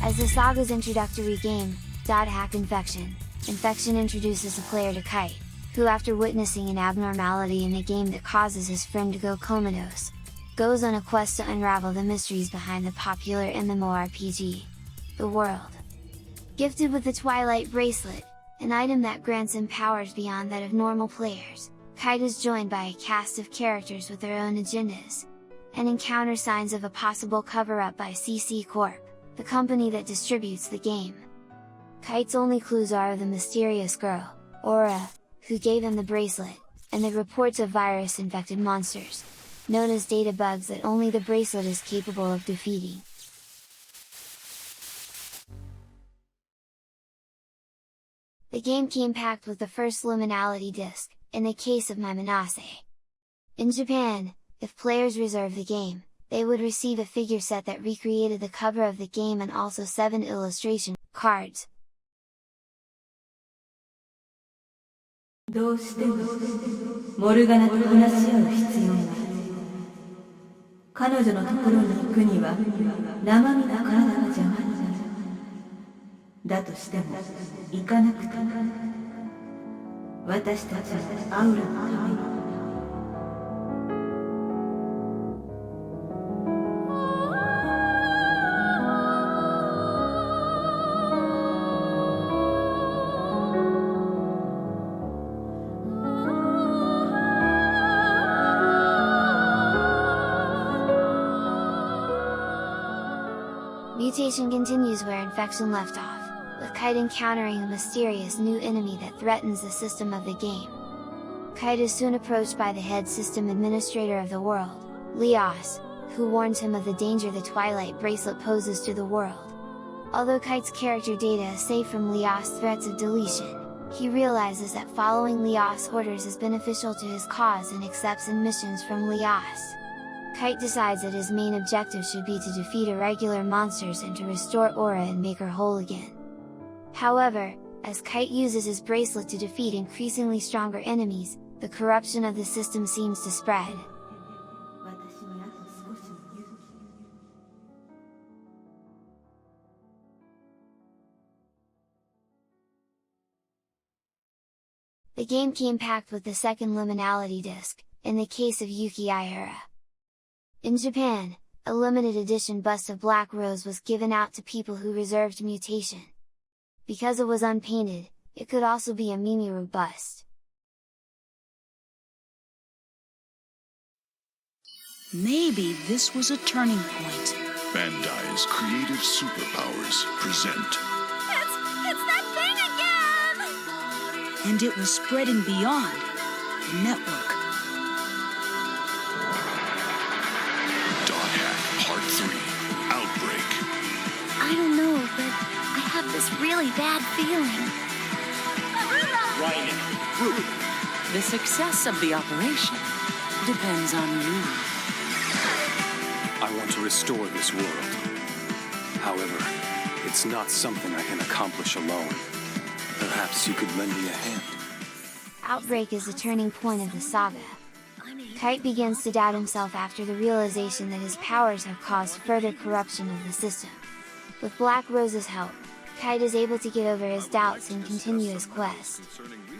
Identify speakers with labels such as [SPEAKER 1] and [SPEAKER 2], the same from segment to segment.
[SPEAKER 1] As the saga's introductory game, .hack Infection introduces the player to Kite, who after witnessing an abnormality in the game that causes his friend to go comatose, goes on a quest to unravel the mysteries behind the popular MMORPG, The World. Gifted with the Twilight Bracelet, an item that grants him powers beyond that of normal players, Kite is joined by a cast of characters with their own agendas, and encounters signs of a possible cover-up by CC Corp, the company that distributes the game. Kite's only clues are of the mysterious girl, Aura, who gave him the bracelet, and the reports of virus-infected monsters, known as data bugs that only the bracelet is capable of defeating. The game came packed with the first Liminality disc, in the case of Maimanase. In Japan, if players reserved the game, they would receive a figure set that recreated the cover of the game and also 7 illustration cards.
[SPEAKER 2] どうしてもモルガナと話し合う必要がある。彼女のところに行くには生身の体が邪魔になる。だとしても行かなくても私たちはアウラのために。
[SPEAKER 1] Mutation continues where Infection left off, with Kite encountering a mysterious new enemy that threatens the system of the game. Kite is soon approached by the head system administrator of the world, Leos, who warns him of the danger the Twilight Bracelet poses to the world. Although Kite's character data is safe from Leos' threats of deletion, he realizes that following Leos' orders is beneficial to his cause and accepts missions from Leos. Kite decides that his main objective should be to defeat irregular monsters and to restore Aura and make her whole again. However, as Kite uses his bracelet to defeat increasingly stronger enemies, the corruption of the system seems to spread. The game came packed with the second Liminality disc, in the case of Yuki Aihara. In Japan, a limited edition bust of Black Rose was given out to people who reserved Mutation. Because it was unpainted, it could also be a Mimiru bust.
[SPEAKER 3] Maybe this was a turning point.
[SPEAKER 4] Bandai's creative superpowers present...
[SPEAKER 5] It's that thing again!
[SPEAKER 3] And it was spreading beyond the network.
[SPEAKER 4] Part 3, Outbreak.
[SPEAKER 5] I don't know, but I have this really bad feeling.
[SPEAKER 6] Ryan, group.
[SPEAKER 3] The success of the operation depends on you.
[SPEAKER 6] I want to restore this world. However, it's not something I can accomplish alone. Perhaps you could lend me a hand.
[SPEAKER 1] Outbreak is the turning point of the saga. Kite begins to doubt himself after the realization that his powers have caused further corruption of the system. With Black Rose's help, Kite is able to get over his doubts and continue his quest.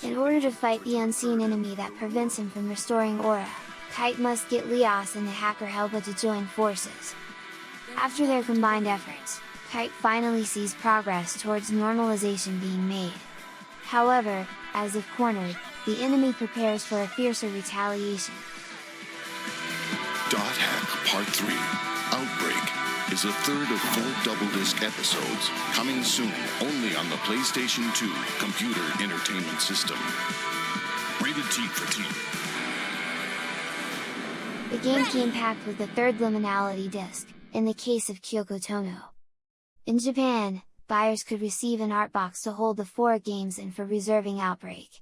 [SPEAKER 1] In order to fight the unseen enemy that prevents him from restoring Aura, Kite must get Leos and the hacker Helba to join forces. After their combined efforts, Kite finally sees progress towards normalization being made. However, as if cornered, the enemy prepares for a fiercer retaliation.
[SPEAKER 4] .hack Part 3, Outbreak, is the third of 4 double-disc episodes, coming soon only on the PlayStation 2 computer entertainment system. Rated Rated T for Teen.
[SPEAKER 1] The game came packed with the third liminality disc, in the case of Kyoko Tono. In Japan, buyers could receive an art box to hold the 4 games and for reserving Outbreak.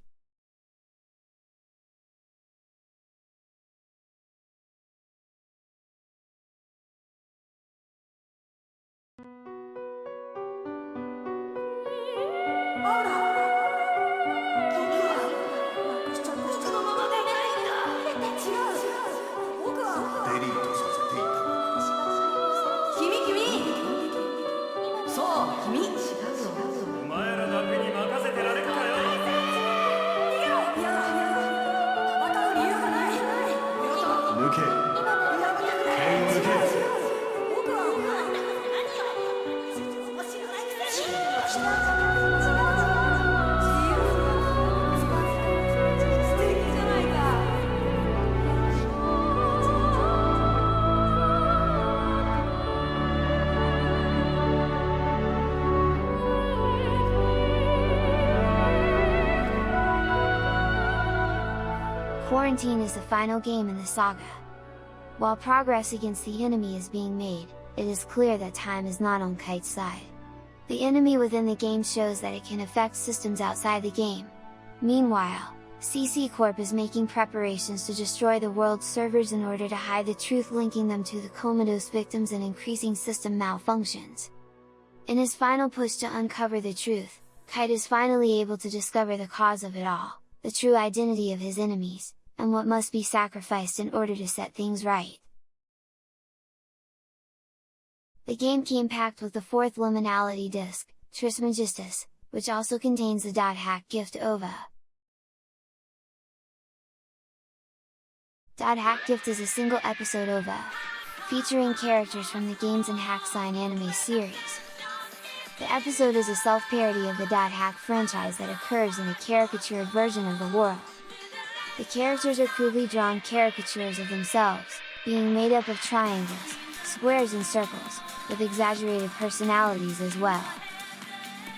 [SPEAKER 1] Quarantine is the final game in the saga. While progress against the enemy is being made, it is clear that time is not on Kite's side. The enemy within the game shows that it can affect systems outside the game. Meanwhile, CC Corp is making preparations to destroy the world's servers in order to hide the truth, linking them to the comatose victims and increasing system malfunctions. In his final push to uncover the truth, Kite is finally able to discover the cause of it all, the true identity of his enemies, and what must be sacrificed in order to set things right. The game came packed with the 4th liminality disc, Trismegistus, which also contains the .hack gift OVA. .hack gift is a single episode OVA, featuring characters from the games and Hack Sign anime series. The episode is a self-parody of the .hack franchise that occurs in a caricatured version of the world. The characters are crudely drawn caricatures of themselves, being made up of triangles, squares and circles, with exaggerated personalities as well.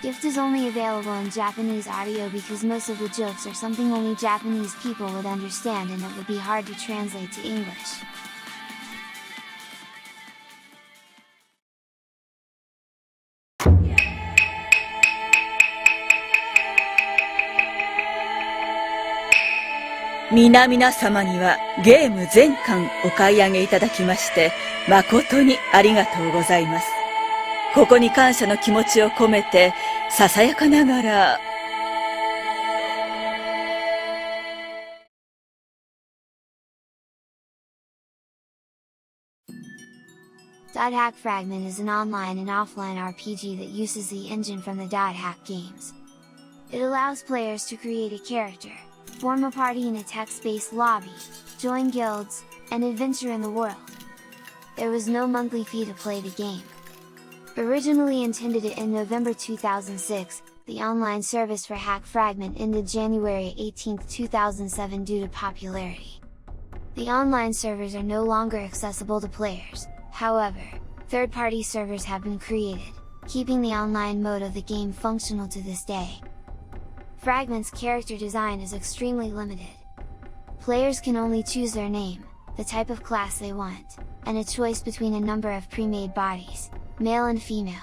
[SPEAKER 1] Gift is only available in Japanese audio because most of the jokes are something only Japanese people would understand and it would be hard to translate to English.
[SPEAKER 7] 皆様にはゲーム全巻お買い上げいただきまして誠にありがとうございます。ここに感謝の気持ちを込めてささやかながら
[SPEAKER 1] .hack Fragment is an online and offline RPG that uses the engine from the .hack games. It allows players to create a character, form a party in a text-based lobby, join guilds, and adventure in the world. There was no monthly fee to play the game. Originally intended to end November 2006, the online service for Hack Fragment ended January 18, 2007 due to popularity. The online servers are no longer accessible to players, however, third-party servers have been created, keeping the online mode of the game functional to this day. Fragment's character design is extremely limited. Players can only choose their name, the type of class they want, and a choice between a number of pre-made bodies, male and female,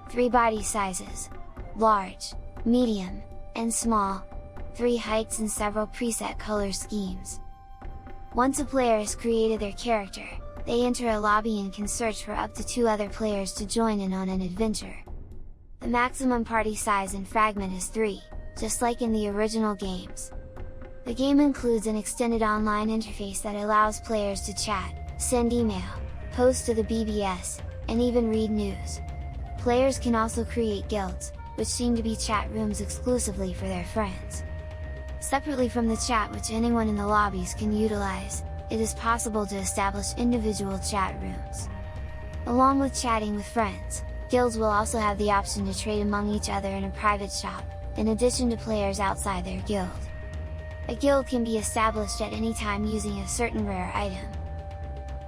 [SPEAKER 1] 3 body sizes, large, medium, and small, 3 heights and several preset color schemes. Once a player has created their character, they enter a lobby and can search for up to 2 other players to join in on an adventure. The maximum party size in Fragment is 3, just like in the original games. The game includes an extended online interface that allows players to chat, send email, post to the BBS, and even read news. Players can also create guilds, which seem to be chat rooms exclusively for their friends. Separately from the chat which anyone in the lobbies can utilize, it is possible to establish individual chat rooms. Along with chatting with friends, guilds will also have the option to trade among each other in a private shop, in addition to players outside their guild. A guild can be established at any time using a certain rare item.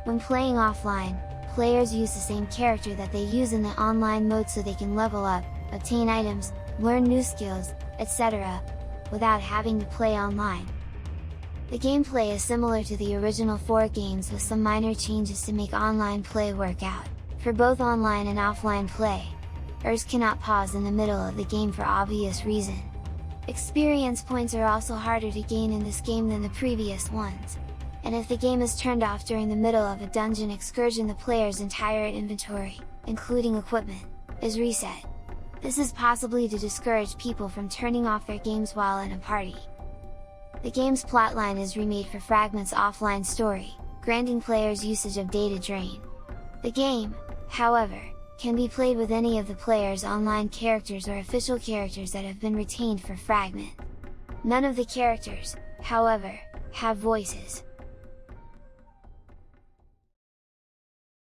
[SPEAKER 1] When playing offline, players use the same character that they use in the online mode so they can level up, obtain items, learn new skills, etc., without having to play online. The gameplay is similar to the original 4 games with some minor changes to make online play work out. For both online and offline play, players cannot pause in the middle of the game for obvious reason. Experience points are also harder to gain in this game than the previous ones, and if the game is turned off during the middle of a dungeon excursion, the player's entire inventory, including equipment, is reset. This is possibly to discourage people from turning off their games while in a party. The game's plotline is remade for Fragment's offline story, granting players usage of data drain. The game, however, can be played with any of the player's online characters or official characters that have been retained for Fragment. None of the characters, however, have voices.